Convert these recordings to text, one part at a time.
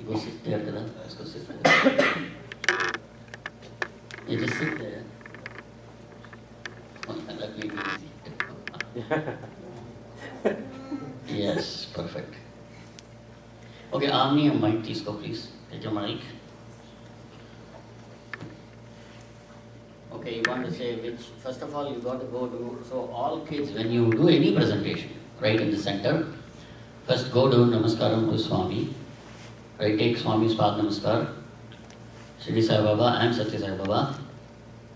Go sit there, Kada. Let's go sit there. You just sit there. Oh, that may be easy. Yes, perfect. Okay, Amni and mic, please go, please. Take your mic. Okay, you want to say which, first of all, you got to go to, so all kids, when you do any presentation, right in the center, first go do Namaskaram to Swami, right, take Swami's Pad Namaskar, Shri Sai Baba and Satya Sai Baba,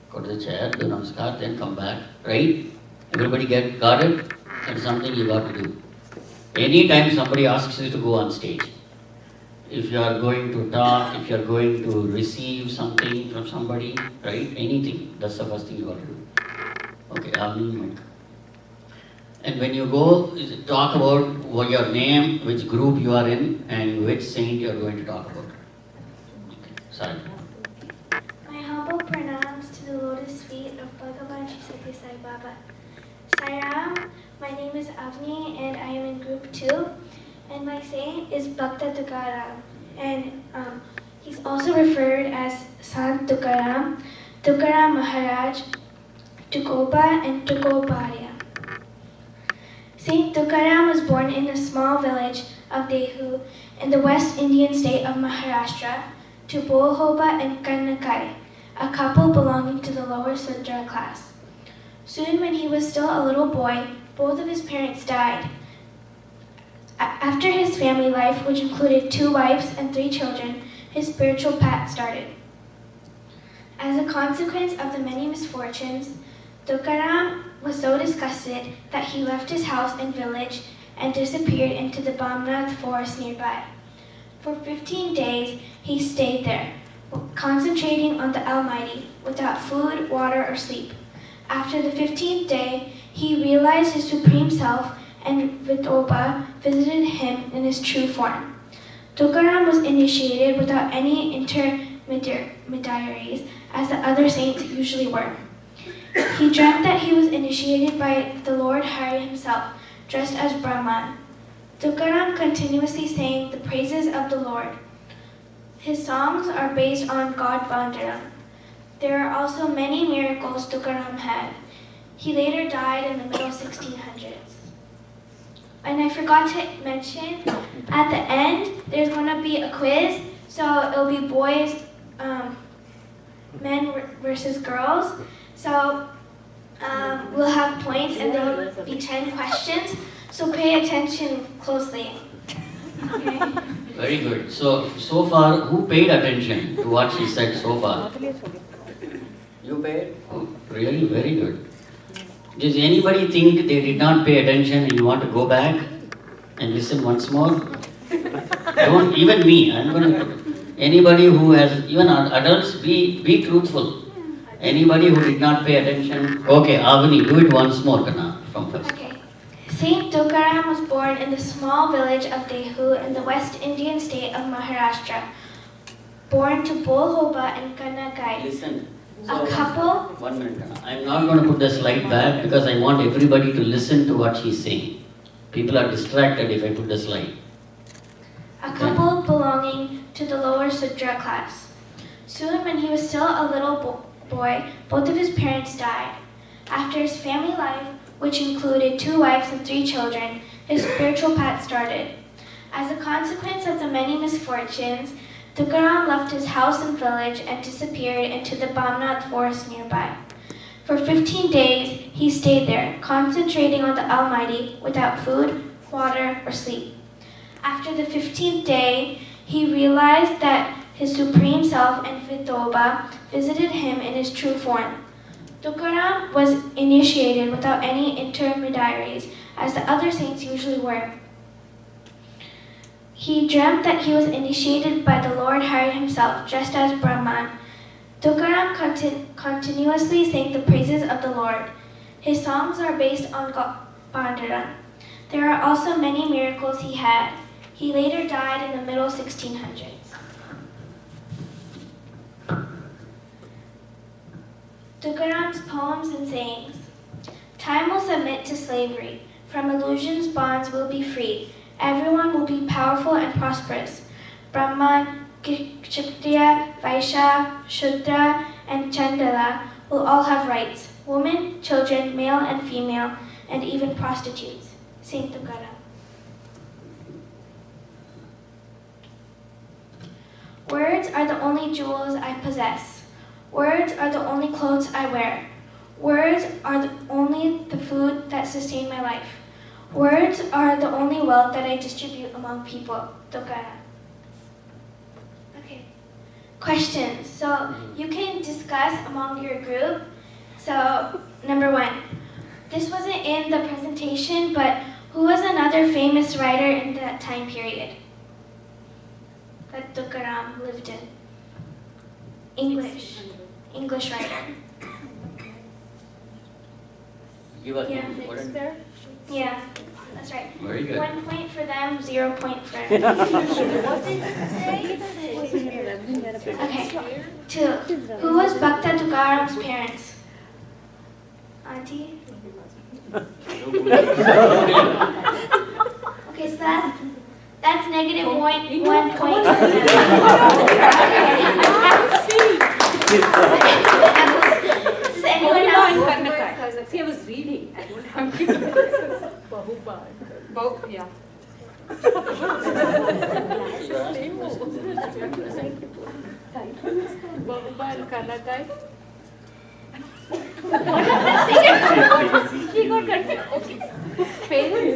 go to the chair, do Namaskar, then come back, right? Everybody got it? That's something you got to do. Anytime somebody asks you to go on stage, if you are going to talk, if you are going to receive something from somebody, right, anything, that's the first thing you got to do. Okay, Amni. And when you go, talk about what your name, which group you are in, and which saint you are going to talk about. Okay, sorry. My humble pranams to the lotus feet of Bhagavan Shri Satya Sai Baba. Sai Ram, my name is Avni and I am in group 2. And my saint is Bhakta Tukaram. And he's also referred as Sant Tukaram, Tukaram Maharaj, Tukoba, and Tukoparya. Saint Tukaram was born in a small village of Dehu in the West Indian state of Maharashtra to Bolhoba and Kannakai, a couple belonging to the lower Sudra class. Soon, when he was still a little boy, both of his parents died. After his family life, which included 2 wives and 3 children, his spiritual path started. As a consequence of the many misfortunes, Tukaram was so disgusted that he left his house and village and disappeared into the Bamnath forest nearby. For 15 days, he stayed there, concentrating on the Almighty, without food, water, or sleep. After the 15th day, he realized his Supreme Self, and Vitoba visited him in his true form. Tukaram was initiated without any intermediaries, as the other saints usually were. He dreamt that he was initiated by the Lord Hari himself, dressed as Brahman. Tukaram continuously sang the praises of the Lord. His songs are based on God Bandaram. There are also many miracles Tukaram had. He later died in the middle 1600s. And I forgot to mention, at the end, there's going to be a quiz. So it'll be boys, men versus girls. So we'll have points and there'll be 10 questions. So pay attention closely. Okay? Very good. So far, who paid attention to what she said so far? You paid? Oh, really? Very good. Does anybody think they did not pay attention and you want to go back and listen once more? Don't, even me, I'm going to, anybody who has, even adults, be truthful. Anybody who did not pay attention? Okay, Avani, do it once more, Kana, from first. Okay. Saint Tukaram was born in the small village of Dehu in the West Indian state of Maharashtra. Born to Bolhoba and Kannakai. Listen. A couple. 1 minute. I'm not going to put the slide back because I want everybody to listen to what she's saying. People are distracted if I put the slide. A couple belonging to the lower Sudra class. Soon, when he was still a little boy, both of his parents died. After his family life, which included 2 wives and 3 children, his spiritual path started. As a consequence of the many misfortunes, Tukaram left his house and village and disappeared into the Bamnath forest nearby. For 15 days, he stayed there, concentrating on the Almighty without food, water, or sleep. After the 15th day, he realized that his Supreme Self and Vitoba visited him in his true form. Tukaram was initiated without any intermediaries, as the other saints usually were. He dreamt that he was initiated by the Lord Hari himself, dressed as Brahman. Tukaram continuously sang the praises of the Lord. His songs are based on Bandaran. There are also many miracles he had. He later died in the middle 1600s. Tukaram's poems and sayings. Time will submit to slavery. From illusion's bonds will be free. Everyone will be powerful and prosperous. Brahman, Kshatriya, Vaishya, Shudra, and Chandala will all have rights. Women, children, male and female, and even prostitutes. Saint Tukaram. Words are the only jewels I possess. Words are the only clothes I wear. Words are only the food that sustain my life. Words are the only wealth that I distribute among people. Tukaram. Okay. Questions. So you can discuss among your group. So number 1. This wasn't in the presentation, but who was another famous writer in that time period that Tukaram lived in? English writer. Give us Yeah. important. Yeah, that's right. Very good. 1 point for them, 0 point for me. Okay. 2. Who was Bhakta Tukaram's parents? Auntie? Okay, so that's negative 1 point for them. Does anyone else? See, I was reading. I don't have yeah.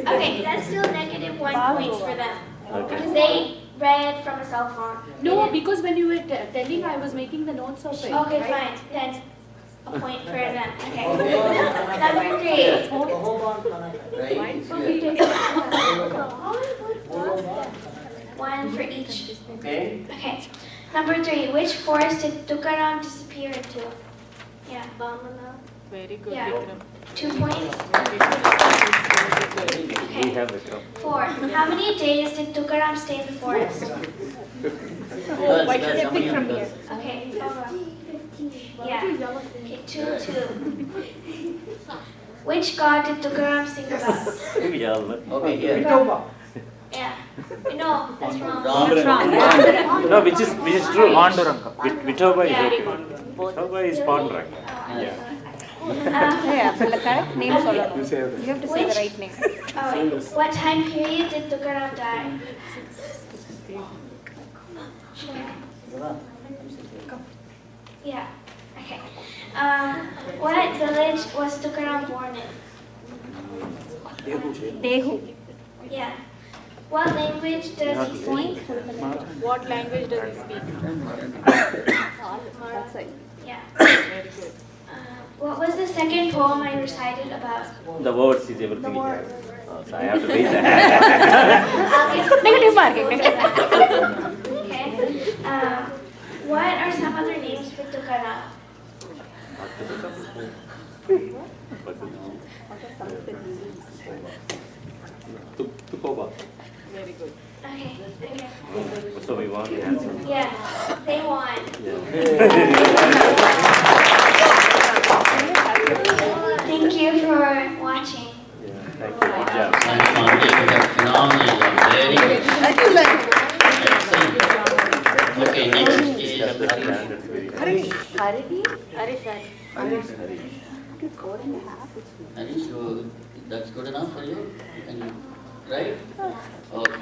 Okay, that's still negative 1 points for them. Because they read from a cell phone. No, because when you were telling, I was making the notes of it. Okay, right? fine. Then a point for them. Okay. Number 3. Right? One for each. Okay. Okay. Number 3. Which forest did Tukaram disappear into? Yeah. Bamana. Very good. Yeah. Vikram. 2 points. We Okay. have Vikram. 4. How many days did Tukaram stay in the forest? Why should I pick from here? Okay. Yeah. Okay. 2. Which god did Tukaram sing about? Okay, here. Yeah. No, that's wrong. Ram. No, which is true. Panduranga. Vithoba is Yeah. okay. Vithoba is Panduranga. Yeah. Yeah, but the correct name சொல்லணும். You have to say the right name. What time period did Tukaram die? Yeah. Okay. What village was Tukaram born in? Dehu. Yeah. What language does he speak? What language does he speak? That's right. Yeah. Very good. What was the second poem I recited about? The words is everything. So I have to read that. Negative marking. Okay. What are some other names for Tukaram? Tukoba. Very good. Okay. So we want the answer. Yeah. They won. Thank you for watching. Thank you. Good job. Thanks, Swami. You did a phenomenal job. Very good. Excellent. Okay, next is Harish. Harish, that's good enough for you? You can, right? Okay.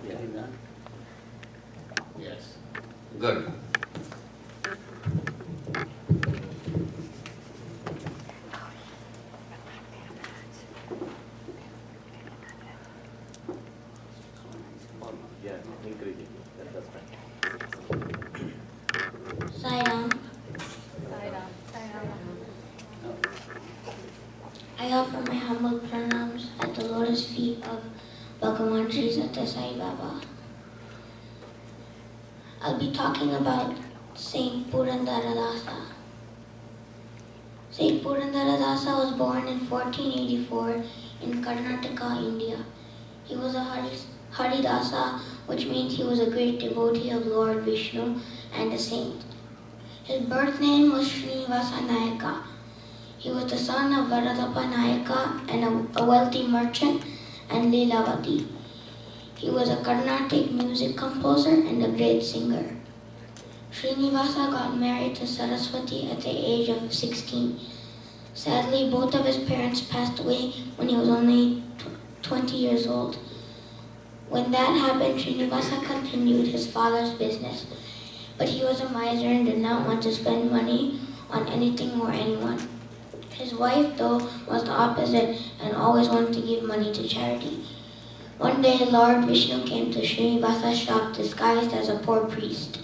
Yeah, done. Yes. Good. Yeah, increase it. That's right. Sairam. I offer my humble pranams at the lotus feet of Bhagavan Sri Sathya Sai Baba. I'll be talking about Saint Purandaradasa. Saint Purandaradasa was born in 1484 in Karnataka, India. He was a Haridasa, which means he was a great devotee of Lord Vishnu and a saint. His birth name was Srinivasa Nayaka. He was the son of Varadappa Nayaka and a wealthy merchant, and Leelavati. He was a Carnatic music composer and a great singer. Srinivasa got married to Saraswati at the age of 16. Sadly, both of his parents passed away when he was only 20 years old. When that happened, Srinivasa continued his father's business, but he was a miser and did not want to spend money on anything or anyone. His wife, though, was the opposite and always wanted to give money to charity. One day, Lord Vishnu came to Srinivasa's shop disguised as a poor priest.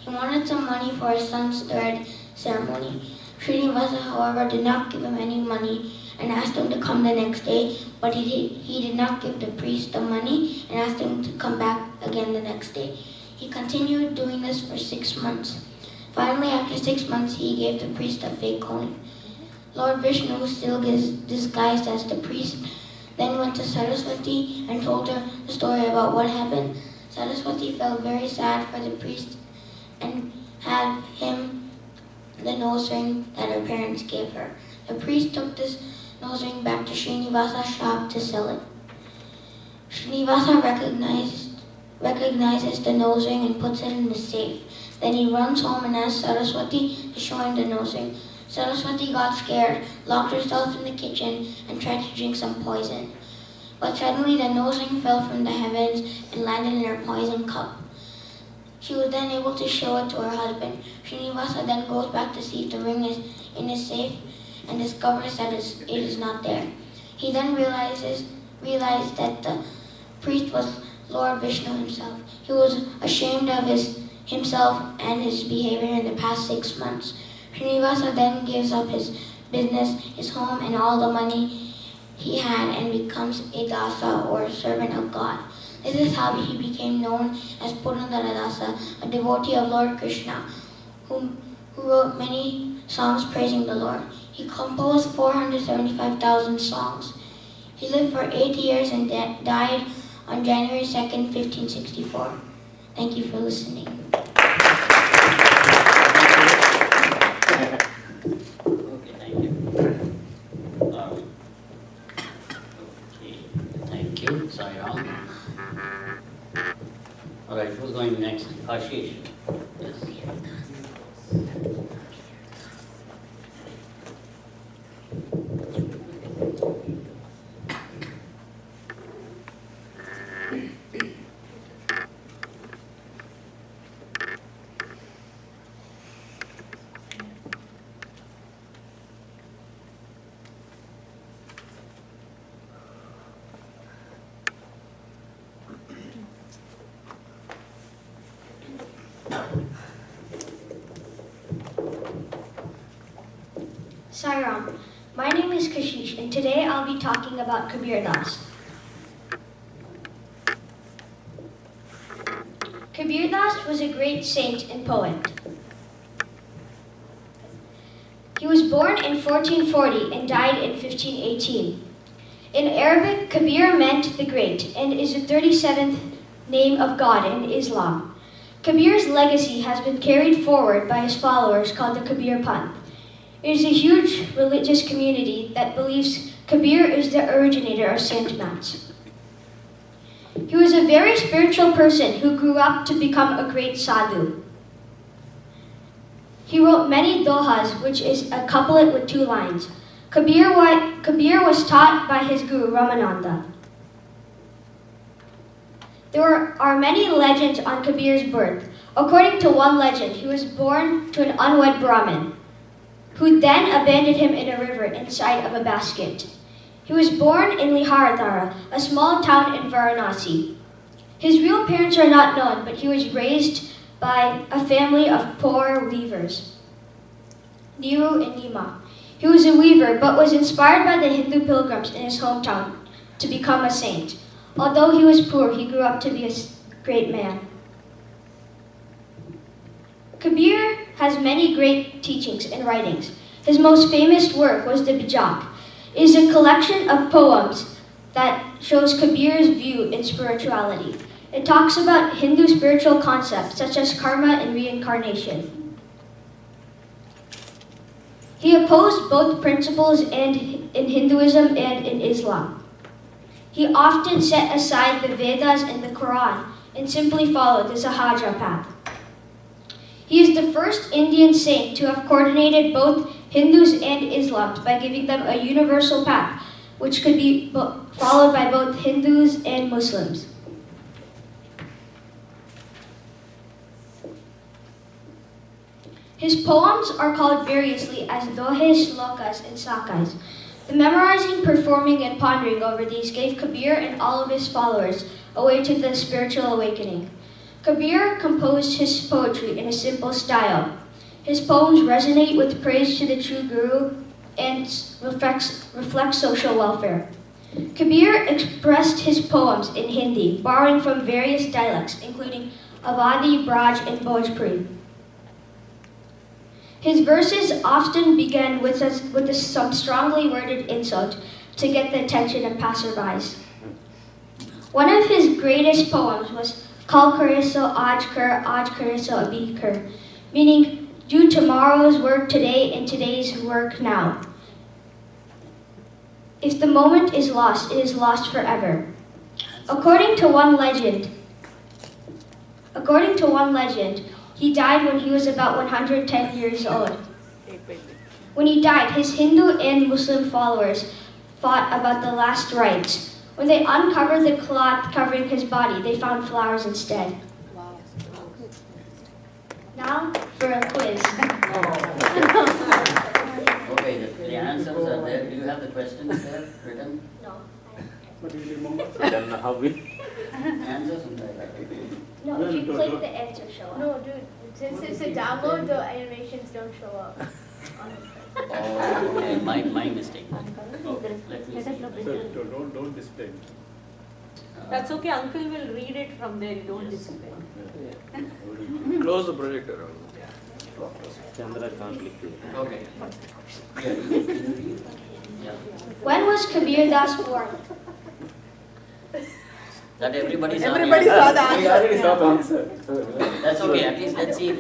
He wanted some money for his son's third ceremony. Srinivasa, however, did not give him any money and asked him to come the next day, but he did not give the priest the money and asked him to come back again the next day. He continued doing this for 6 months. Finally, after 6 months, he gave the priest a fake coin. Lord Vishnu, still disguised as the priest, then went to Saraswati and told her the story about what happened. Saraswati felt very sad for the priest and had him the nose ring that her parents gave her. The priest took this nose ring back to Srinivasa's shop to sell it. Srinivasa recognizes the nose ring and puts it in the safe. Then he runs home and asks Saraswati to show him the nose ring. Saraswati got scared, locked herself in the kitchen, and tried to drink some poison. But suddenly the nose ring fell from the heavens and landed in her poison cup. She was then able to show it to her husband. Srinivasa then goes back to see if the ring is in his safe and discovers that it is not there. He then realized that the priest was Lord Vishnu himself. He was ashamed of himself and his behavior in the past 6 months. Srinivasa then gives up his business, his home, and all the money he had and becomes a dasa or servant of God. This is how he became known as Purandaradasa, a devotee of Lord Krishna, who wrote many songs praising the Lord. He composed 475,000 songs. He lived for 8 years and died on January 2nd, 1564. Thank you for listening. Okay, thank you. Okay, thank you, Sai Ram. All right, who's going next? Ashish. Yes. Sairam. My name is Kashish, and today I'll be talking about Kabir Das. Kabir Das was a great saint and poet. He was born in 1440 and died in 1518. In Arabic, Kabir meant the great and is the 37th name of God in Islam. Kabir's legacy has been carried forward by his followers called the Kabir Panth. It is a huge religious community that believes Kabir is the originator of Sant Mass. He was a very spiritual person who grew up to become a great sadhu. He wrote many dohas, which is a couplet with 2 lines. Kabir was taught by his guru Ramananda. There are many legends on Kabir's birth. According to one legend, he was born to an unwed Brahmin, who then abandoned him in a river inside of a basket. He was born in Liharadhara, a small town in Varanasi. His real parents are not known, but he was raised by a family of poor weavers, Niru and Nima. He was a weaver, but was inspired by the Hindu pilgrims in his hometown to become a saint. Although he was poor, he grew up to be a great man. Kabir has many great teachings and writings. His most famous work was the Bijak. It is a collection of poems that shows Kabir's view in spirituality. It talks about Hindu spiritual concepts such as karma and reincarnation. He opposed both principles in Hinduism and in Islam. He often set aside the Vedas and the Quran and simply followed the Sahaja path. He is the first Indian saint to have coordinated both Hindus and Islams by giving them a universal path which could be followed by both Hindus and Muslims. His poems are called variously as dohes, shlokas, and sakas. The memorizing, performing, and pondering over these gave Kabir and all of his followers a way to the spiritual awakening. Kabir composed his poetry in a simple style. His poems resonate with praise to the true Guru and reflect social welfare. Kabir expressed his poems in Hindi, borrowing from various dialects, including Awadhi, Braj, and Bhojpuri. His verses often began with some strongly worded insult to get the attention of passerbys. One of his greatest poems was Kal kare so aaj kare so abhi kar, meaning do tomorrow's work today and today's work now. If the moment is lost, it is lost forever. According to one legend, he died when he was about 110 years old. When he died, his Hindu and Muslim followers fought about the last rites. When they uncovered the cloth covering his body, they found flowers instead. Now for a quiz. Okay, the answers are there. Do you have the questions there written? No. Then how will? Answers in there. No, if you click the answer show up. No, dude, since it's a download, the animations don't show up. Oh, okay, my mistake. Okay, let me see. So don't display. That's okay, uncle will read it from there, you don't display. Close the projector. Chandra can't click it. Okay. Yeah. When was Kabir Das born? That everybody saw. Everybody saw the answer. We already saw the answer. That's okay. At least let's see if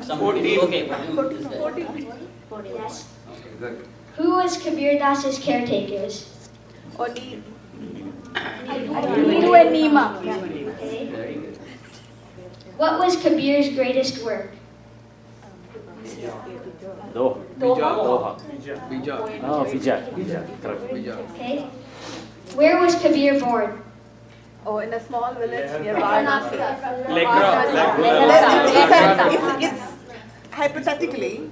some 14. Okay, 14. Yes. Okay, good. Who was Kabir Das's caretakers? Only You and Nima. Okay. Very good. What was Kabir's greatest work? Doha. Doha. Bija. Oh, Bija. Correct. Bija. Okay. Where was Kabir born? Oh, in a small village near Varanasi. It's hypothetically,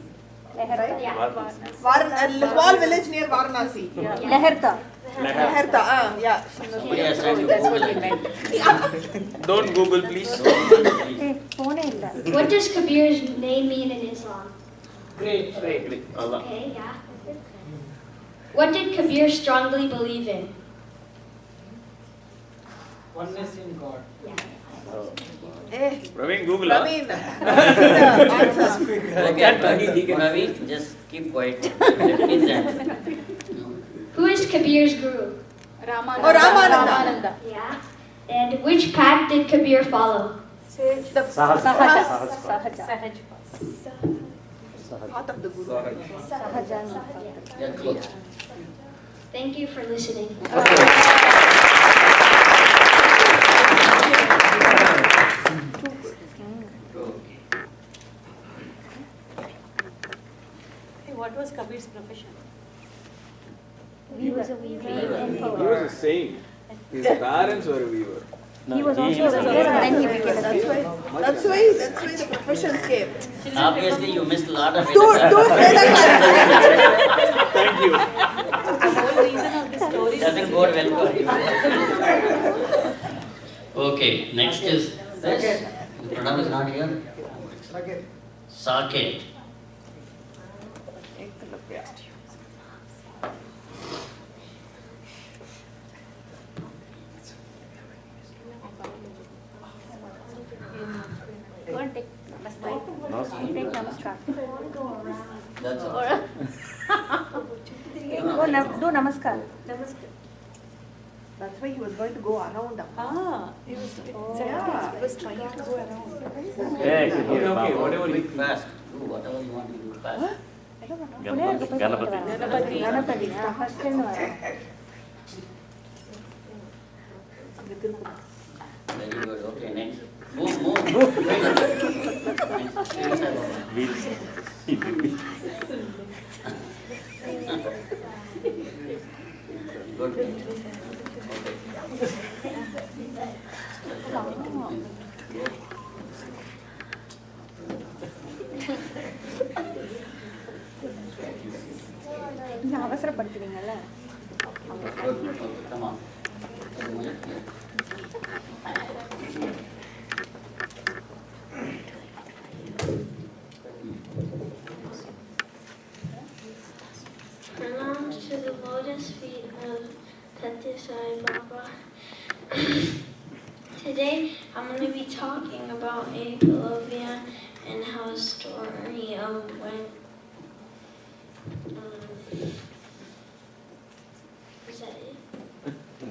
right? Yeah. A small village near Varanasi. Leherta. Leherta, yeah. Somebody has tried to That's what Google he it. meant. Don't Google, please. Hey, phone illa. What does Kabir's name mean in Islam? Great. Allah. Okay, yeah. What did Kabir strongly believe in? Oneness in God. Eh, Praveen, Google. Praveen, answer. Okay, Ravi, just keep quiet. Let me answer. Who is Kabir's guru? Oh, Ramananda. Yeah. And which path did Kabir follow? The Sahaja. path of the Guru. Yeah, close. Thank you for listening. What was Kabir's profession? He was a weaver and He poet. was a saint. His parents were a weaver. He was also a weaver and then he became a That's saint. why. That's why the professions came. Obviously, you missed a lot of Do Veda class. Thank you. The whole reason of this story Doesn't go well for you. Okay, next is this. Pranam is not here. Sake. Go and take namaskar. Take namaskar. That's all. Do namaskar. That's why he was going to go around. Ah, he was trying to go around. Hey, Okay, whatever you Fast. Do whatever you want to do fast. Ganapati. Ganapati. Ganapati. First Very good. Okay, next. Move. Wait. Next. Good. நீங்க அவசரப்படுத்துவீங்கல்ல Good. Okay, come on. Pronouns to the lotus feet of Satya Sai Baba. Today I'm going to be talking about Ekalavya and how his story went. Is that it?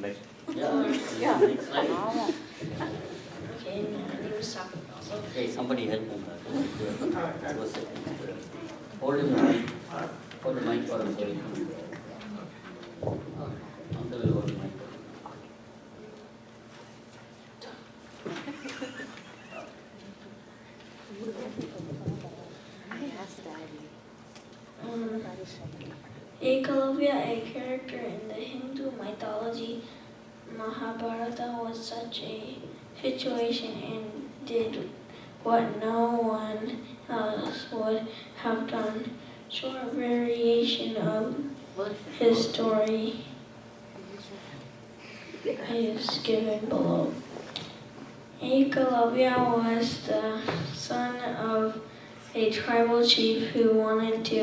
Next. Yeah. Next slide. Okay, no, I need to stop it also. Hey, somebody help him. That was it. Hold him the mic. Hold the mic for him. Sorry. Uncle will hold the mic. Ekalavya, a character in the Hindu mythology, Mahabharata, was such a situation and did what no one else would have done. Short variation of his story is given below. Ekalavya was the son of a tribal chief who wanted to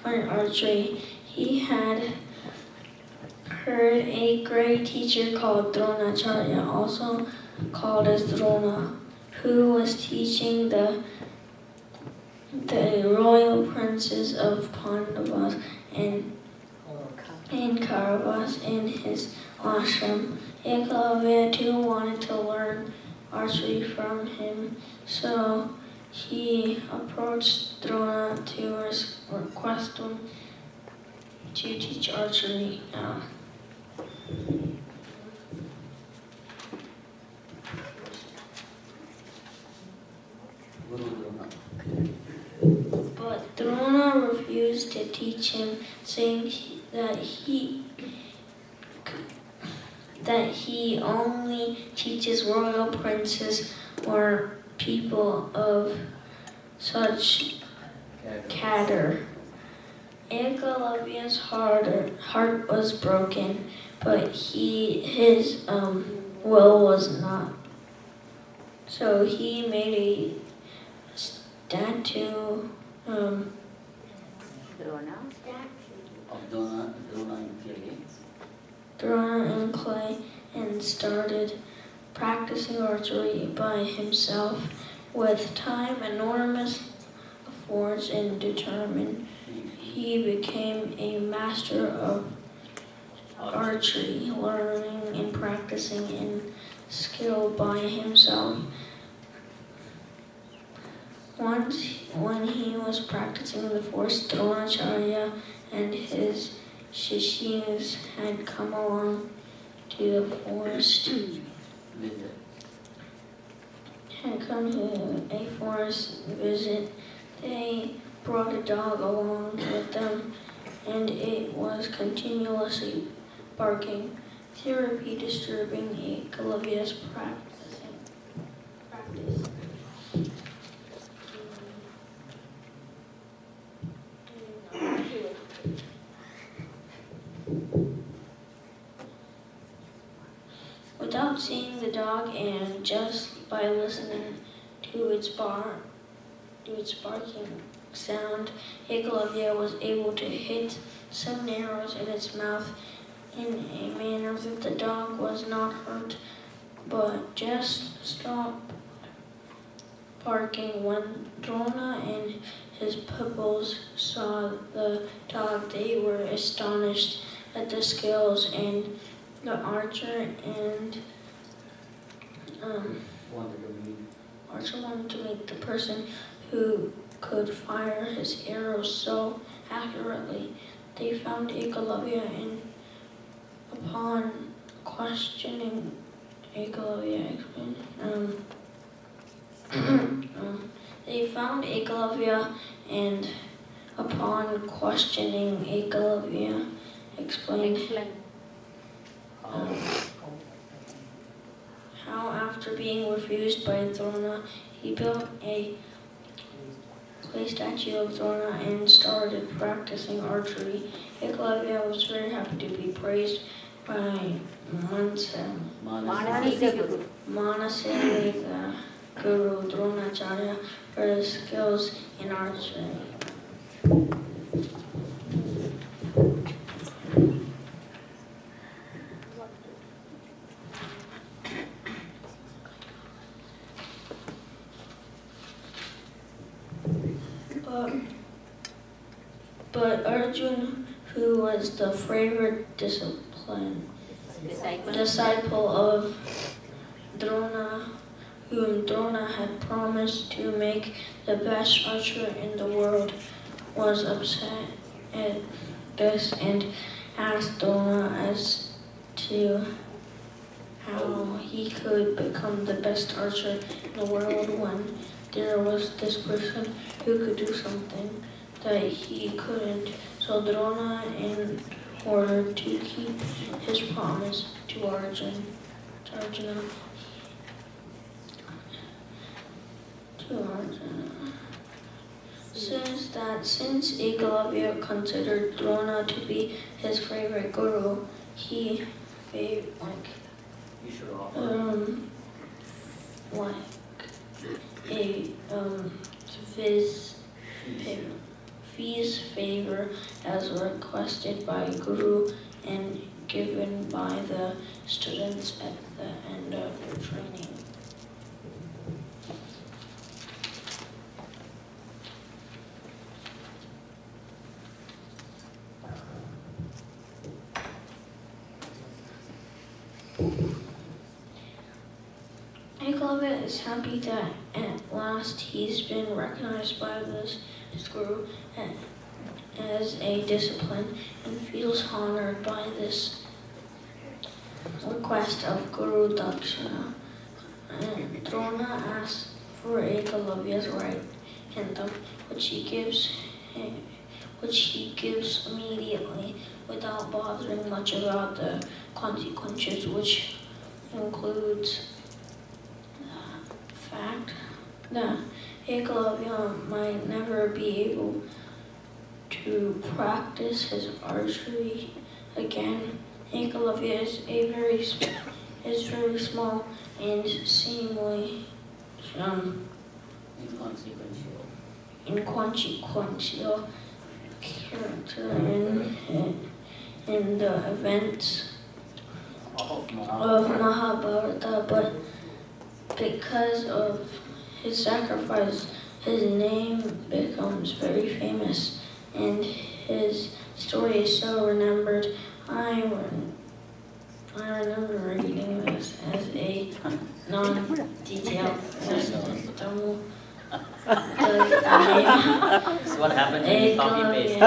learn archery. He had heard a great teacher called Dronacharya, also called as Drona, who was teaching the royal princes of Pandavas and Kauravas in his ashram. Ekalavya too wanted to learn archery from him, so he approached Drona to request him to teach archery. But Drona refused to teach him, saying that he only teaches royal princes or people of such cadre. Ekalavya's heart was broken, but his will was not. So he made a statue Of Drona in clay. Drona in clay and started practicing archery by himself. With time, enormous efforts, and determined, he became a master of archery, learning and practicing in skill by himself. Once, when he was practicing the forest, Dronacharya and his shishis had come along to the forest. Had come to a forest visit. They brought a dog along with them, and it was continuously barking, therapy disturbing Ekalavya's practice. Without seeing the dog and just by listening to its barking sound, Ekalavya was able to hit some arrows in its mouth in a manner that the dog was not hurt, but just stopped barking. When Drona and his pupils saw the dog, they were astonished at the skills and the archer wanted to meet the person who could fire his arrows so accurately. They found Ekalavya, and upon questioning Ekalavya explained. They found Ekalavya, and upon questioning Ekalavya, explained how after being refused by Drona, he built a clay statue of Drona and started practicing archery. Ekalavya was very happy to be praised by Manasali, the Guru Dronacharya, for his skills in archery. But Arjun, who was the favorite disciple of Drona, whom Drona had promised to make the best archer in the world, was upset at this and asked Drona as to how he could become the best archer in the world when there was this person who could do something that he couldn't. So Drona, in order to keep his promise to Arjuna, says that since Ekalavya considered Drona to be his favorite guru, he fees favor as requested by Guru and given by the students at the end of their training. Ekalavya is happy that at last he's been recognized by this guru as a discipline and feels honored by this request of Guru Dakshina. And Drona asks for Ekalavya's right hand, which he gives immediately without bothering much about the consequences, which includes fact that Ekalavya might never be able to practice his archery again. Ekalavya is very small and seemingly inconsequential character in the events of Mahabharata, but because of his sacrifice, his name becomes very famous, and his story is so remembered. I remember reading this as a non-detailed Tamil. This is what happened when you copy paste.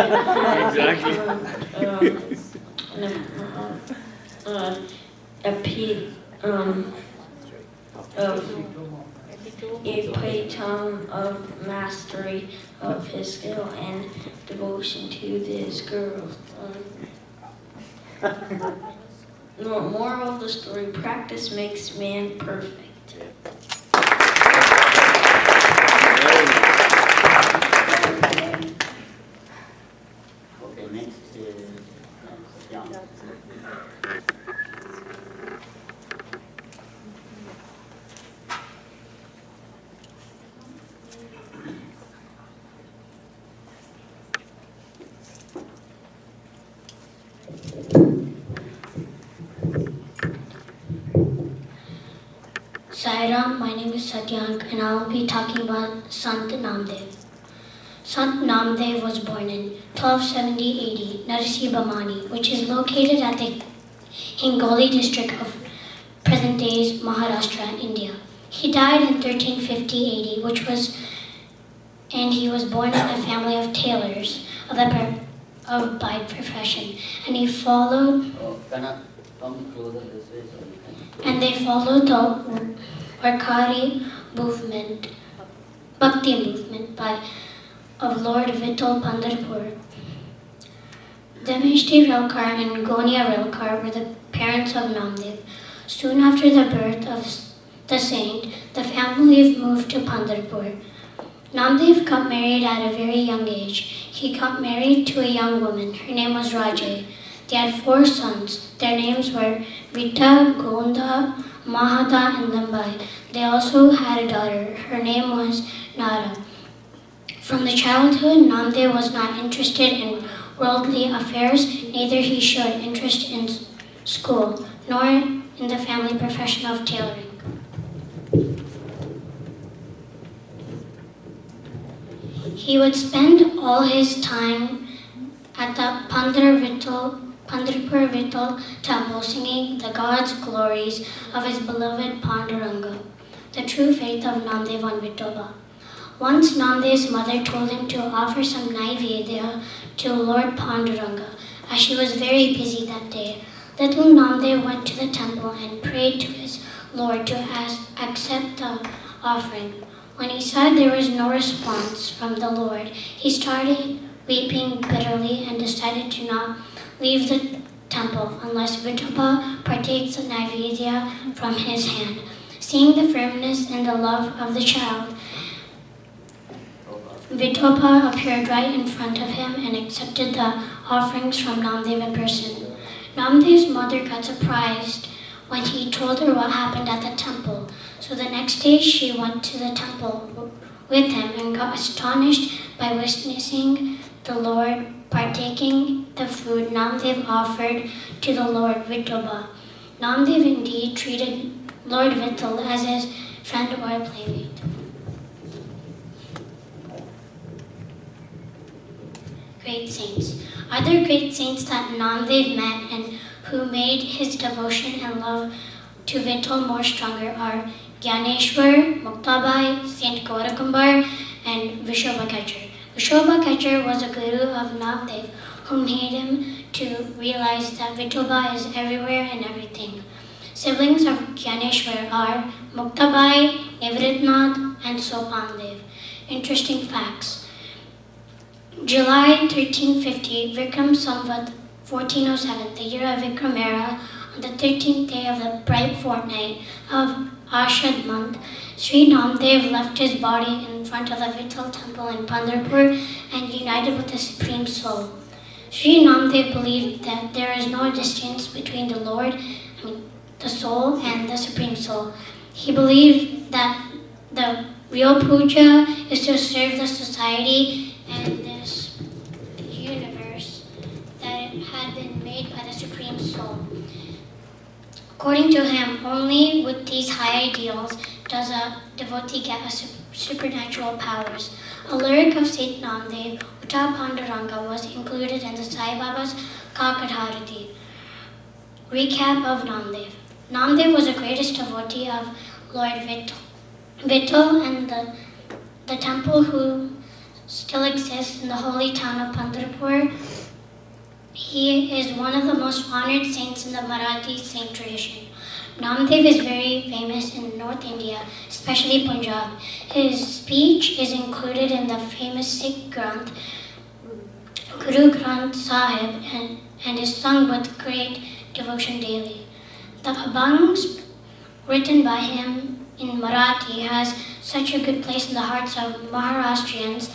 Epitome of mastery of his skill and devotion to this guru. Moral of the story: practice makes man perfect. Okay, next is Jan. Sairam, my name is Satyank and I will be talking about Sant Namdev. Sant Namdev was born in 1270 AD, Narsibamani, which is located at the Hingoli district of present-day Maharashtra, India. He died in 1350 AD, and he was born in a family of tailors by profession, and he followed. Come closer this way so we can. and they followed the Varkari movement, Bhakti movement of Lord Vittal Pandharpur. Dameshti Relkar and Gonia Relkar were the parents of Namdev. Soon after the birth of the saint, the family moved to Pandharpur. Namdev got married at a very young age. He got married to a young woman. Her name was Rajay. They had 4 sons. Their names were Vita, Gonda, Mahada, and Lambai. They also had a daughter. Her name was Nara. From the childhood, Namdev was not interested in worldly affairs, neither he showed interest in school, nor in the family profession of tailoring. He would spend all his time at the Pandharpur Vittal temple singing the God's glories of his beloved Panduranga, the true faith of Namdev and Vittoba. Once Namdev's mother told him to offer some Naivedya to Lord Panduranga, as she was very busy that day. Little Namdev went to the temple and prayed to his Lord to accept the offering. When he saw there was no response from the Lord, he started weeping bitterly and decided to not leave the temple unless Vittoba partakes the Naivedya from his hand. Seeing the firmness and the love of the child, Vittoba appeared right in front of him and accepted the offerings from Namdev in person. Namdev's mother got surprised when he told her what happened at the temple. So the next day she went to the temple with him and got astonished by witnessing the Lord partaking the food Namdev offered to the Lord Vittoba. Namdev indeed treated Lord Vittal as his friend or playmate. Great saints. Other great saints that Namdev met and who made his devotion and love to Vittal more stronger are Gyaneshwar, Muktabai, Saint Gaurakambar, and Vishobhakachar. Vishobhakachar was a guru of Namdev who made him to realize that Vittoba is everywhere and everything. Siblings of Gyaneshwar are Muktabai, Nivritnath, and Sopandev. Interesting facts. July 1350, Vikram Samvat 1407, the year of Vikram era, on the 13th day of the bright fortnight of Ashad month, Sri Namdev left his body in front of the Vittal temple in Pandharpur and united with the Supreme Soul. Sri Namdev believed that there is no distance between the soul and the Supreme Soul. He believed that the real puja is to serve the society and this universe that had been made by the Supreme Soul. According to him, only with these high ideals does a devotee get supernatural powers. A lyric of Saint Namdev, Uta Panduranga, was included in the Sai Baba's Kakadharati. Recap of Namdev. Namdev was the greatest devotee of Lord Vittal and the temple who still exists in the holy town of Pandharpur. He is one of the most honored saints in the Marathi saint tradition. Namdev is very famous in North India, especially Punjab. His speech is included in the famous Sikh Granth, Guru Granth Sahib, and is sung with great devotion daily. The Abhangs written by him in Marathi has such a good place in the hearts of Maharashtrians,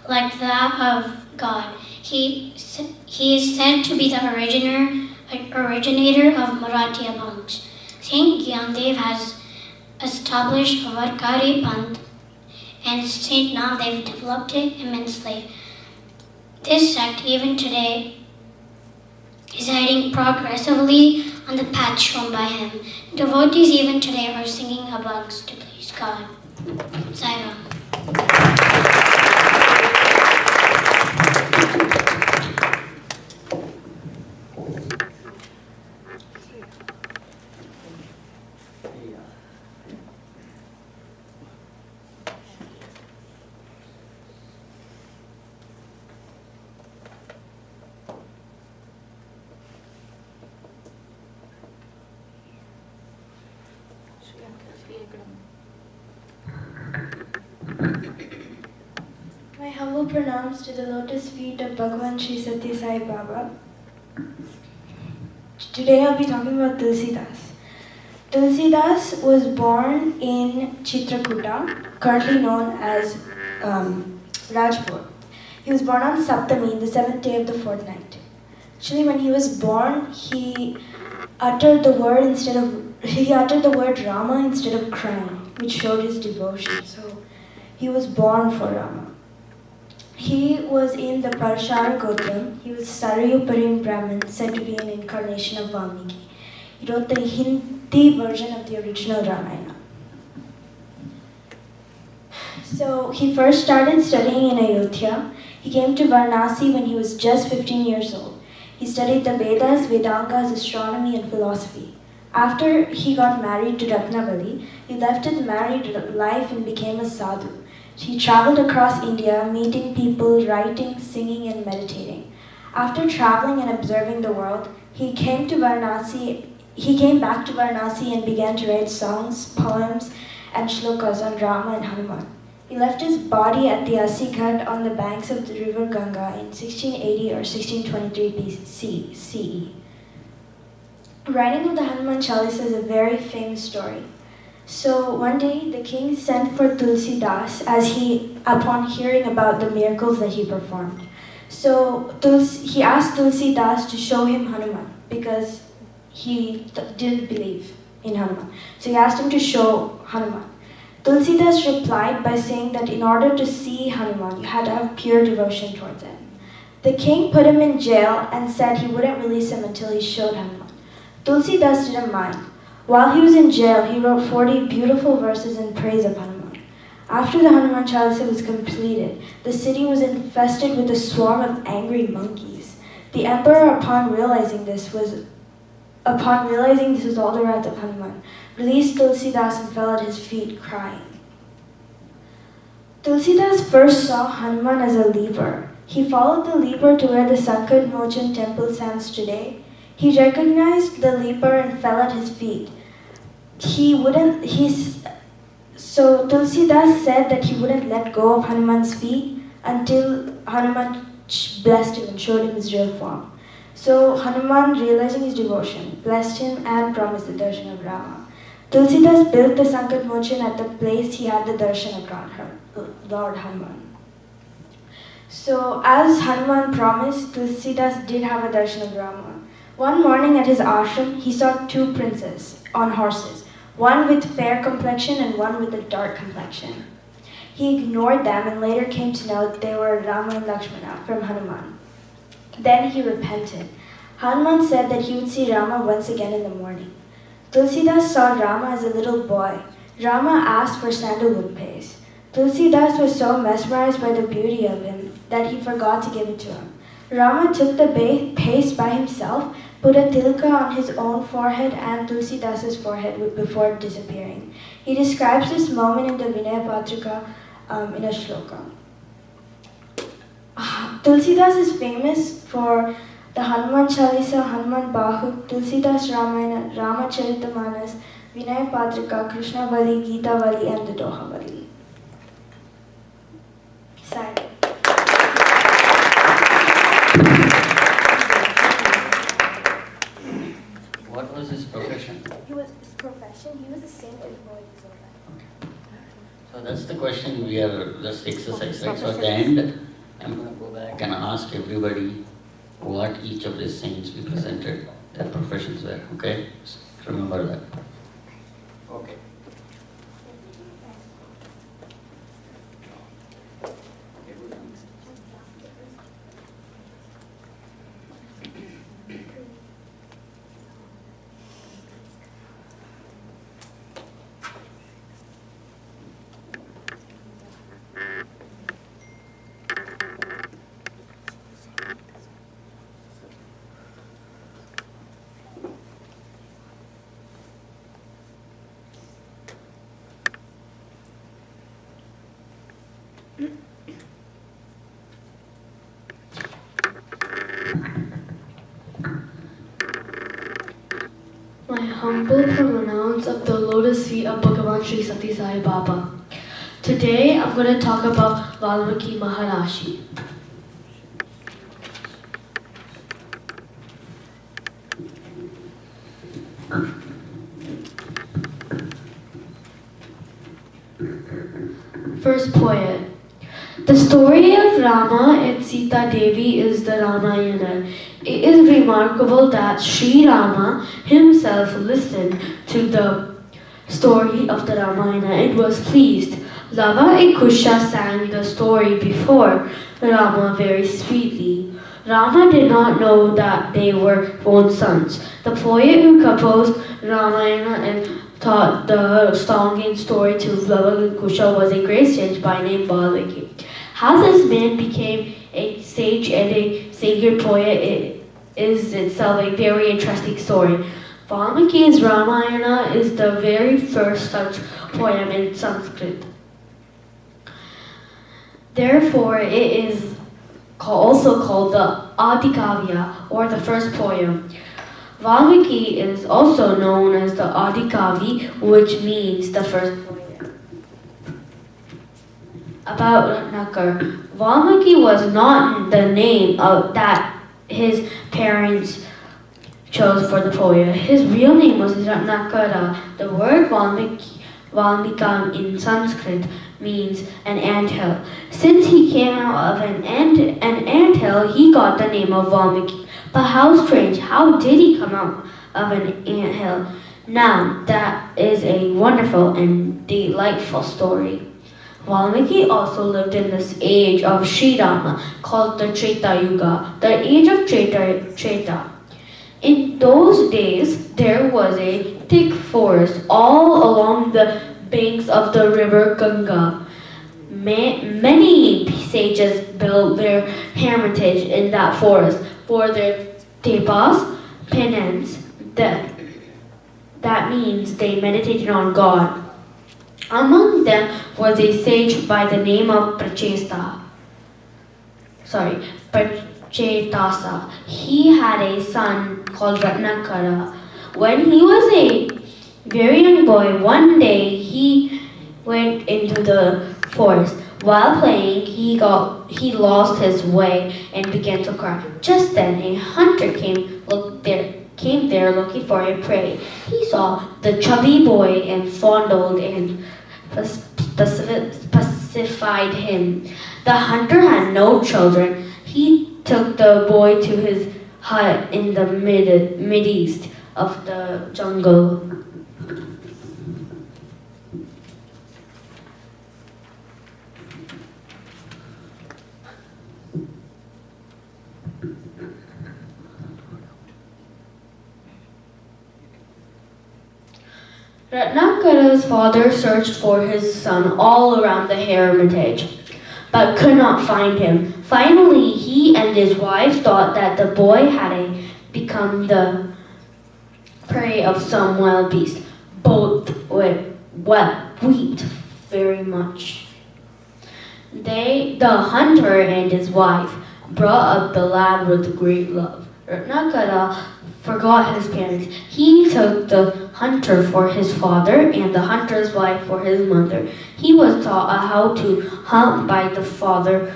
like that of God. He is said to be the originator of Marathi Abhangs. Saint Gyandev has established a Varkari Panth, and Saint Namdev developed it immensely. This sect, even today, is heading progressively on the path shown by him. Devotees even today are singing Abhangs to please God. Sairam. My humble pronouns to the lotus feet of Bhagavan Sri Satya Sai Baba. Today I'll be talking about Tulsidas. Tulsidas was born in Chitrakuta, currently known as Rajpur. He was born on Saptami, the 7th day of the fortnight. Actually, when he was born, he uttered the word Rama instead of crying, which showed his devotion. So he was born for Rama. He was in the Parashara Gotram. He was Sarayu Parim Brahmin, said to be an incarnation of Valmiki. He wrote the Hindi version of the original Ramayana. So he first started studying in Ayodhya. He came to Varanasi when he was just 15 years old. He studied the Vedas, Vedangas, astronomy, and philosophy. After he got married to Ratnavali, he left his married life and became a sadhu. He traveled across India, meeting people, writing, singing, and meditating. After traveling and observing the world, he came back to Varanasi and began to write songs, poems, and shlokas on Rama and Hanuman. He left his body at the Asighat on the banks of the river Ganga in 1680 or 1623 CE. Writing of the Hanuman Chalisa is a very famous story. So one day the king sent for Tulsidas upon hearing about the miracles that he performed. So he asked Tulsidas to show him Hanuman because he didn't believe in Hanuman. So he asked him to show Hanuman. Tulsidas replied by saying that in order to see Hanuman, you had to have pure devotion towards him. The king put him in jail and said he wouldn't release him until he showed Hanuman. Tulsidas didn't mind. While he was in jail, he wrote 40 beautiful verses in praise of Hanuman. After the Hanuman Chalisa was completed, the city was infested with a swarm of angry monkeys. The emperor, upon realizing this was all the wrath of Hanuman, released Tulsidas and fell at his feet crying. Tulsidas first saw Hanuman as a leaper. He followed the leaper to where the Sankat Mochan temple stands today. He recognized the leaper and fell at his feet. So Tulsidas said that he wouldn't let go of Hanuman's feet until Hanuman blessed him and showed him his real form. So Hanuman, realizing his devotion, blessed him and promised the darshan of Rama. Tulsidas built the Sankat Mochan at the place he had the darshan of Lord Hanuman. So as Hanuman promised, Tulsidas did have a darshan of Rama. One morning at his ashram, he saw two princes on horses, one with fair complexion and one with a dark complexion. He ignored them and later came to know that they were Rama and Lakshmana from Hanuman. Then he repented. Hanuman said that he would see Rama once again in the morning. Tulsidas saw Rama as a little boy. Rama asked for sandalwood paste. Tulsidas was so mesmerized by the beauty of him that he forgot to give it to him. Rama took the paste by himself, put a tilka on his own forehead and Tulsidas's forehead before disappearing. He describes this moment in the Vinaya Patrika in a shloka. Tulsidas is famous for the Hanuman Chalisa, Hanuman Bahut, Tulsidas Ramayana, Ramacharita Vinaya Patrika, Krishna Vali, Gita Vali, and the Doha Vali. Sorry. What was his profession? He was a saint before he was alive. So that's the question we are just exercise, right? So at the end, I'm going to go back and ask everybody what each of these saints we presented, their professions were, okay? Just remember that. Okay. My humble pronouns of the lotus feet of Lord Sri Sati Sai Baba. Today I'm going to talk about Valmiki Maharashi. First poet. The story of Rama and Sita Devi is the Ramayana. It is remarkable that Sri Rama himself listened to the story of the Ramayana and was pleased. Lava and Kusha sang the story before Rama very sweetly. Rama did not know that they were own sons. The poet who composed Ramayana and taught the song and story to Lava and Kusha was a great sage by name Valmiki. How this man became a sage and a sacred poet is itself a very interesting story. Valmiki's Ramayana is the very first such poem in Sanskrit. Therefore, it is also called the Adikavya, or the first poem. Valmiki is also known as the Adikavi, which means the first poem. About Ratnakar. Valmiki was not the name that his parents chose for the poet. His real name was Ratnakara. The word Valmika in Sanskrit means an anthill. Since he came out of an anthill, he got the name of Valmiki. But how strange, how did he come out of an anthill? Now, that is a wonderful and delightful story. Valmiki also lived in this age of Sri Rama, called the Treta Yuga, the age of Treta. In those days, there was a thick forest all along the banks of the river Ganga. Many sages built their hermitage in that forest for their tapas, penance. That means they meditated on God. Among them was a sage by the name of Prachetasa. He had a son called Ratnakara. When he was a very young boy, one day he went into the forest. While playing, he lost his way and began to cry. Just then, a hunter came there looking for a prey. He saw the chubby boy and fondled and pacified him. The hunter had no children. He took the boy to his hut in the mid-east of the jungle. Ratnakara's father searched for his son all around the hermitage, but could not find him. Finally, he and his wife thought that the boy had become the prey of some wild beast. Both wept very much. The hunter and his wife brought up the lad with great love. Ratnakara forgot his parents. He took the hunter for his father and the hunter's wife for his mother. He was taught how to hunt by the father.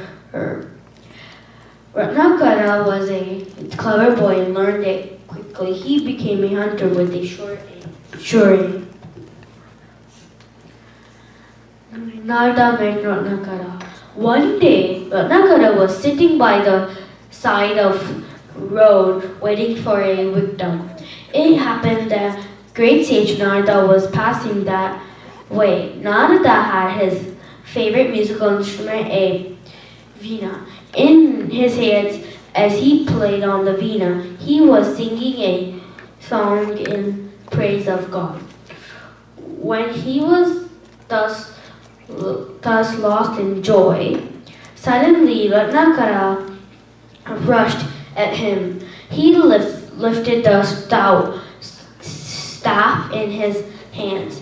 Ratnakara was a clever boy and learned it quickly. He became a hunter with a sure aim. Narada met Ratnakara. One day, Ratnakara was sitting by the side of road waiting for a victim. It happened that great sage Narada was passing that way. Narada had his favorite musical instrument, a veena, in his hands. As he played on the veena, he was singing a song in praise of God. When he was thus lost in joy, suddenly Ratnakara rushed at him. He lifted the staff in his hands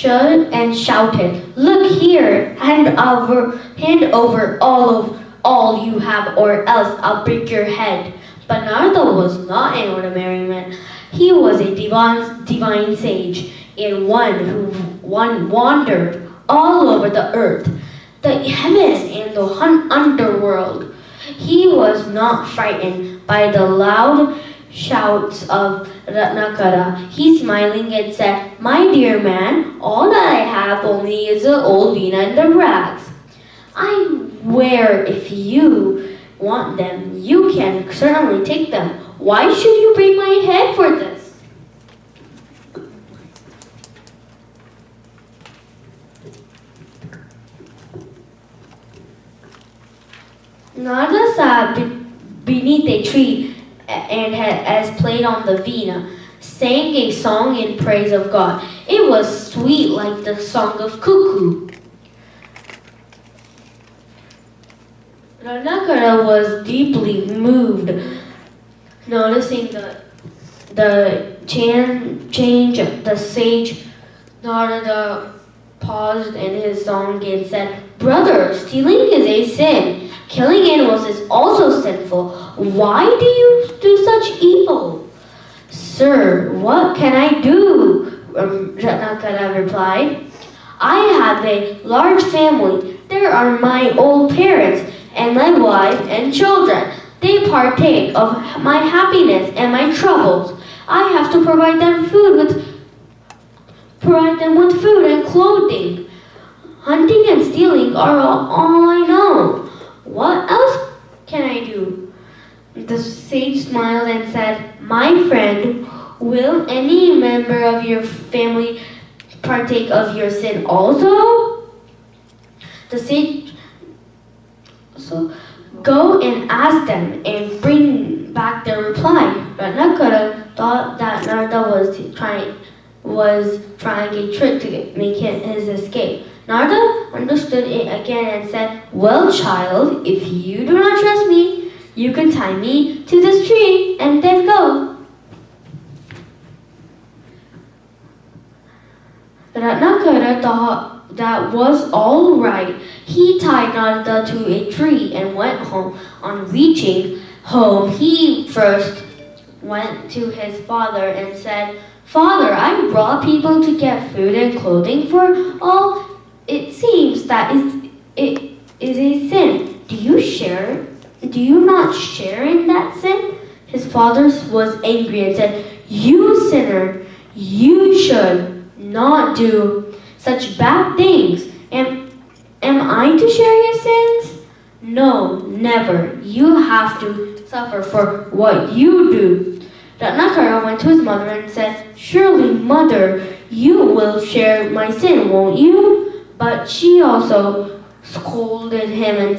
and shouted, "Look here! Hand over all you have, or else I'll break your head." But Narada was not an ordinary man. He was a divine sage, and one who wandered all over the earth, the heaven and the underworld. He was not frightened by the loud shouts of Ratnakara. He smiling and said, "My dear man, all that I have only is the old veena and the brass. I swear if you want them, you can certainly take them. Why should you break my head for this?" Narada sat beneath a tree and as played on the veena, sang a song in praise of God. It was sweet like the song of cuckoo. Ratnakara was deeply moved, noticing the change. The sage Narada paused in his song and said, "Brother, stealing is a sin. Killing animals is also sinful. Why do you do such evil?" "Sir, what can I do?" Ratnakara replied. "I have a large family. There are my old parents and my wife and children. They partake of my happiness and my troubles. I have to provide them with food and clothing. Hunting and stealing are all I know. What else can I do?" The sage smiled and said, "My friend, will any member of your family partake of your sin also?" The sage So go and ask them and bring back their reply. Ratnakara thought that Narada was trying a trick to make his escape. Narada understood it again and said, "Well, child, if you do not trust me, you can tie me to this tree and then go." Ratnakara thought that was all right. He tied Narada to a tree and went home. On reaching home, he first went to his father and said, "Father, I brought people to get food and clothing for all. It seems that it is a sin. Do you not share in that sin?" His father was angry and said, "You sinner, you should not do such bad things. Am I to share your sins? No, never. You have to suffer for what you do." Ratnakara went to his mother and said, "Surely, mother, you will share my sin, won't you?" But she also scolded him and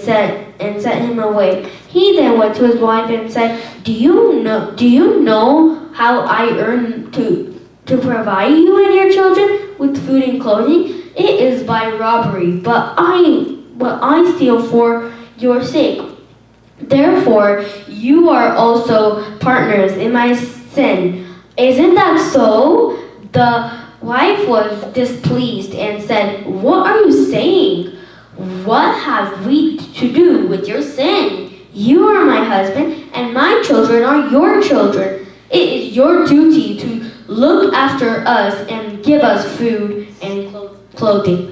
sent him away. He then went to his wife and said, Do you know how I earn to provide you and your children with food and clothing? It is by robbery, but I steal for your sake. Therefore, you are also partners in my sin. Isn't that so?" The wife was displeased and said, "What are you saying? What have we to do with your sin? You are my husband and my children are your children. It is your duty to look after us and give us food and clothing."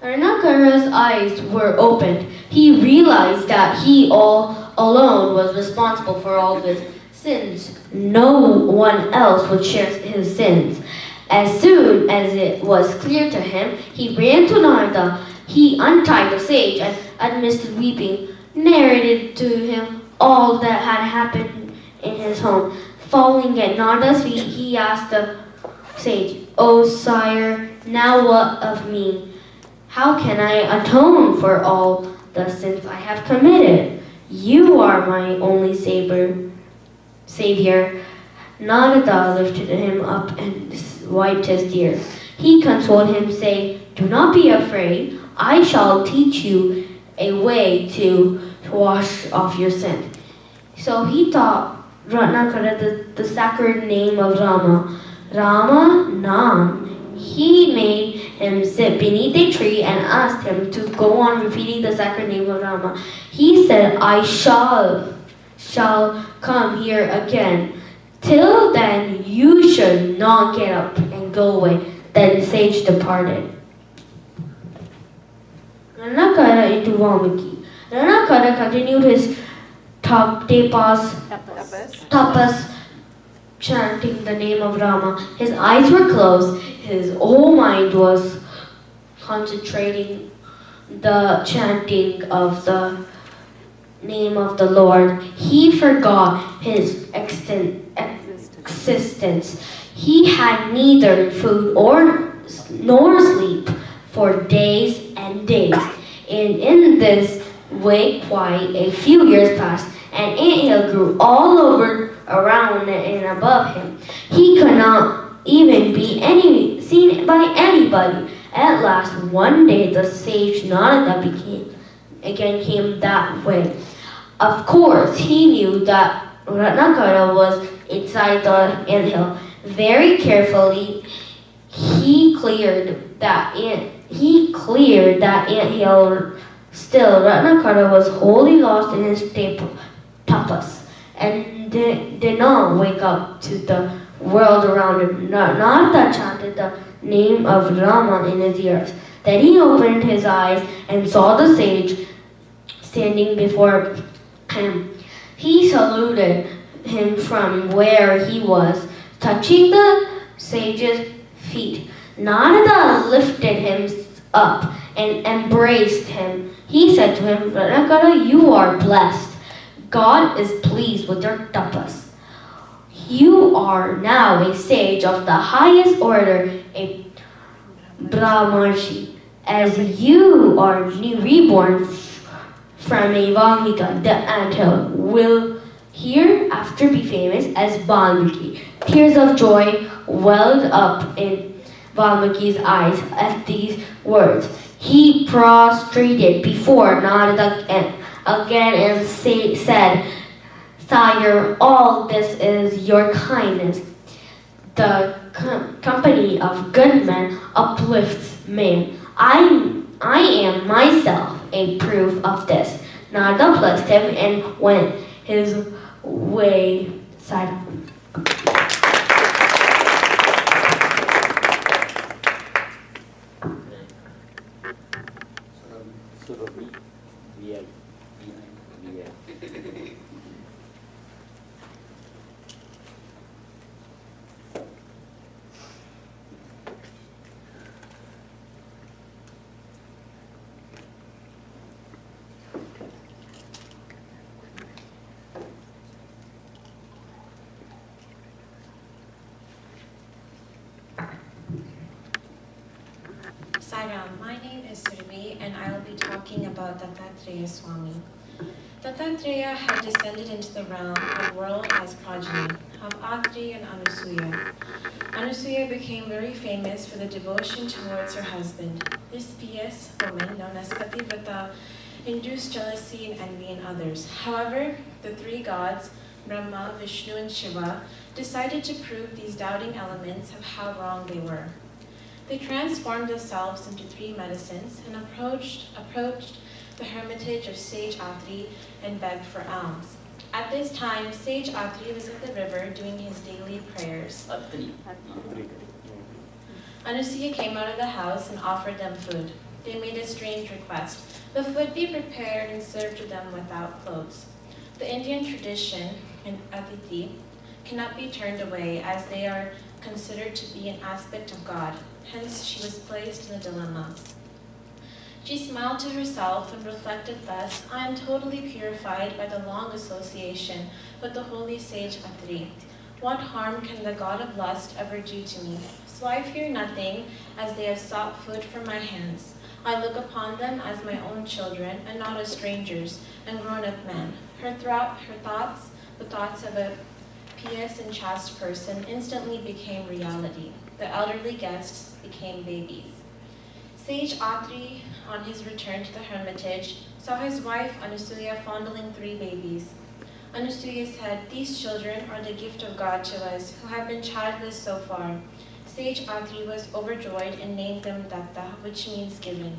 Ratnakara's eyes were opened. He realized that he all alone was responsible for all of his sins. No one else would share his sins. As soon as it was clear to him, he ran to Narada. He untied the sage and, amidst weeping, narrated to him all that had happened in his home. Falling at Narada's feet, he asked the sage, "O sire, now what of me? How can I atone for all the sins I have committed? You are my only savior." Narada lifted him up and wiped his tears. He consoled him, saying, "Do not be afraid. I shall teach you a way to wash off your sins." So he taught Ratnakara the sacred name of Rama Nam. He made him sit beneath a tree and asked him to go on repeating the sacred name of Rama. He said, "I shall come here again Till then, you should not get up and go away. Then the sage departed. Ranakara into Valmiki. Ranakara continued his tapas, chanting the name of Rama. His eyes were closed. His whole mind was concentrating the chanting of the name of the Lord. He forgot his existence. He had neither food nor sleep for days and days. And in this way, quite a few years passed, and anthill grew all over, around, and above him. He could not even be seen by anybody. At last, one day, the sage Narada came that way. Of course, he knew that Ratnakara was inside the anthill. Very carefully, he cleared that anthill. Still, Ratnakara was wholly lost in his tapas and did not wake up to the world around him. Narada chanted the name of Rama in his ears. Then he opened his eyes and saw the sage standing before him. He saluted him from where he was, touching the sage's feet. Narada lifted him up and embraced him. He said to him, Ranakara, you are blessed. God is pleased with your tapas. You are now a sage of the highest order, a Brahmarshi. As you are reborn from a Valmika, the anthill will hereafter be famous as Valmiki. Tears of joy welled up in Valmiki's eyes at these words. He prostrated before Narada again and said, Sire, all this is your kindness. The company of good men uplifts man. I am myself a proof of this. Narada blessed him and went his way silently. Sairam, my name is Survi and I will be talking about Dattatreya Swami. Dattatreya had descended into the realm of world as progeny of Atri and Anusuya. Anusuya became very famous for the devotion towards her husband. This pious woman, known as Pativrata, induced jealousy and envy in others. However, the three gods, Brahma, Vishnu, and Shiva, decided to prove these doubting elements of how wrong they were. They transformed themselves into three medicines and approached the hermitage of Sage Atri and begged for alms. At this time, Sage Atri was at the river doing his daily prayers. Anusuya came out of the house and offered them food. They made a strange request. The food be prepared and served to them without clothes. The Indian tradition in Atiti cannot be turned away as they are considered to be an aspect of God. Hence, she was placed in a dilemma. She smiled to herself and reflected thus, I am totally purified by the long association with the holy sage Atri. What harm can the god of lust ever do to me? So I fear nothing, as they have sought food from my hands. I look upon them as my own children, and not as strangers and grown-up men. Her thoughts, the thoughts of a pious and chaste person, instantly became reality. The elderly guests became babies. Sage Atri, on his return to the hermitage, saw his wife Anusuya fondling three babies. Anusuya said, These children are the gift of God to us, who have been childless so far. Sage Atri was overjoyed and named them Datta, which means given.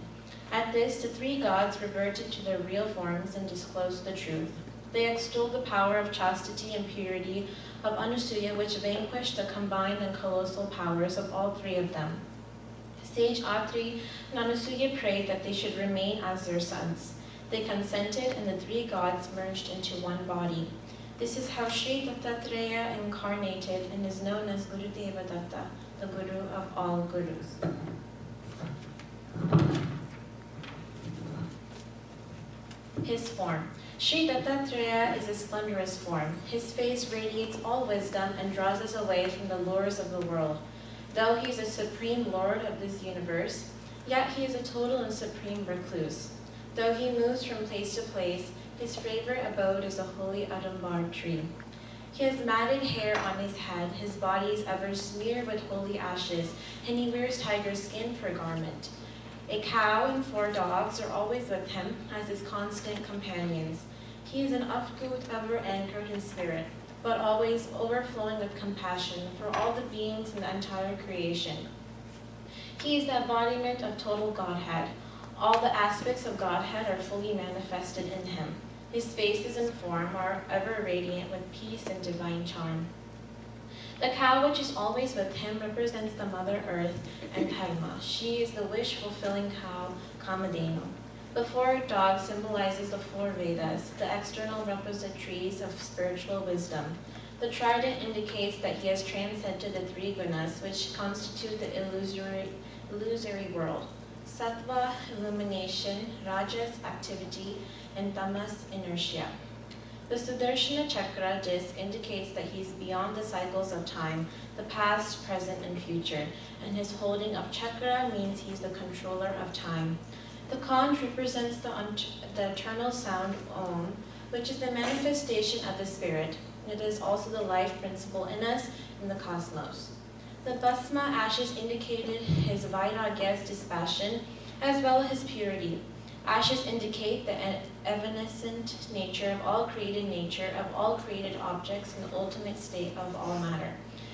At this, the three gods reverted to their real forms and disclosed the truth. They extol the power of chastity and purity of Anusuya, which vanquished the combined and colossal powers of all three of them. Sage Atri and Anusuya prayed that they should remain as their sons. They consented, and the three gods merged into one body. This is how Sri Dattatreya incarnated and is known as Guru Deva Datta, the Guru of all Gurus. His form. Sri Dattatreya is a splendorous form. His face radiates all wisdom and draws us away from the lures of the world. Though he is a supreme lord of this universe, yet he is a total and supreme recluse. Though he moves from place to place, his favorite abode is a holy Adambar tree. He has matted hair on his head, his body is ever smeared with holy ashes, and he wears tiger skin for garment. A cow and 4 dogs are always with him as his constant companions. He is an Avdut ever anchored in spirit, but always overflowing with compassion for all the beings in the entire creation. He is the embodiment of total Godhead. All the aspects of Godhead are fully manifested in him. His faces and form are ever radiant with peace and divine charm. The cow, which is always with him, represents the Mother Earth and Dharma. She is the wish-fulfilling cow, Kamadhenu. The 4 dogs symbolizes the 4 Vedas, the external repositories of spiritual wisdom. The trident indicates that he has transcended the 3 gunas, which constitute the illusory world. Sattva, illumination, Rajas, activity, and Tamas, inertia. The Sudarshana Chakra disc indicates that he is beyond the cycles of time, the past, present, and future, and his holding of chakra means he is the controller of time. The conch represents the eternal sound Om, which is the manifestation of the spirit. It is also the life principle in us in the cosmos. The Bhasma ashes indicated his vairagya's dispassion as well as his purity. Ashes indicate the evanescent nature of all created objects, and the ultimate state of all matter.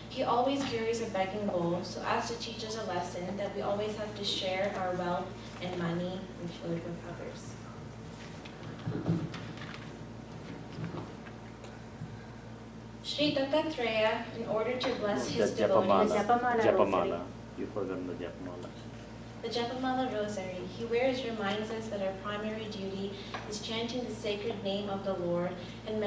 He always carries a begging bowl, so as to teach us a lesson that we always have to share our wealth and money and food with others. Sri Dattatreya, in order to bless his devotees, Japamala. You forgot the Japamala. The Japamala Rosary. He wears reminds us that our primary duty is chanting the sacred name of the Lord and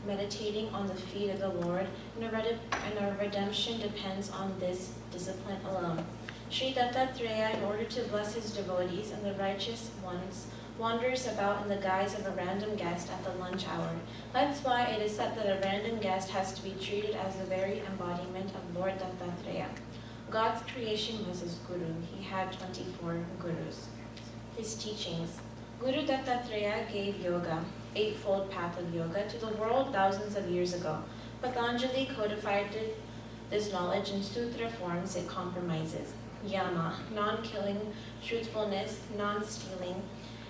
meditating on the feet of the Lord, and our redemption depends on this discipline alone. Sri Dattatreya, in order to bless his devotees and the righteous ones, wanders about in the guise of a random guest at the lunch hour. That's why it is said that a random guest has to be treated as the very embodiment of Lord Dattatreya. God's creation was his guru. He had 24 gurus. His teachings. Guru Dattatreya gave yoga, 8-fold path of yoga, to the world thousands of years ago. Patanjali codified this knowledge in sutra forms it compromises. Yama, non-killing, truthfulness, non-stealing,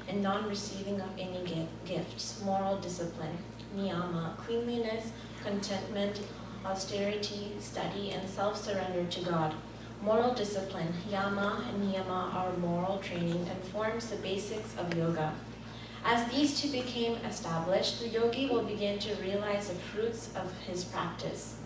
and non-receiving of any gifts, moral discipline. Niyama, cleanliness, contentment, austerity, study, and self-surrender to God. Moral discipline, yama and niyama are moral training and forms the basics of yoga. As these 2 became established, the yogi will begin to realize the fruits of his practice.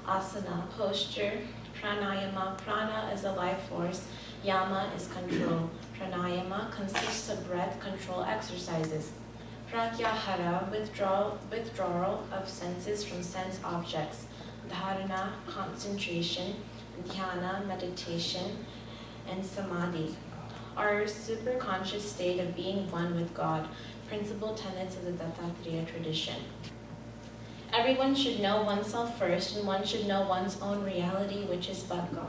Asana, posture. Pranayama, prana is the life force. Yama is control. Pranayama consists of breath control exercises. Pratyahara, withdrawal of senses from sense objects. Dharana, concentration. Dhyana, meditation. And samadhi, our superconscious state of being one with God, principal tenets of the Dattatreya tradition. Everyone should know oneself first, and one should know one's own reality, which is but God.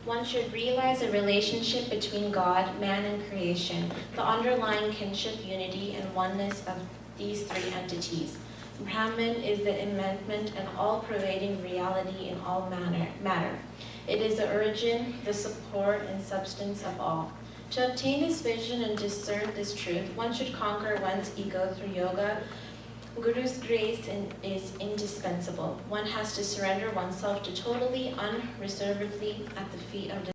One should realize a relationship between God, man, and creation, the underlying kinship, unity, and oneness of these 3 entities. Brahman is the immanent and all-pervading reality in all matter. It is the origin, the support, and substance of all. To obtain this vision and discern this truth, one should conquer one's ego through yoga. Guru's grace is indispensable. One has to surrender oneself to totally, unreservedly at the feet of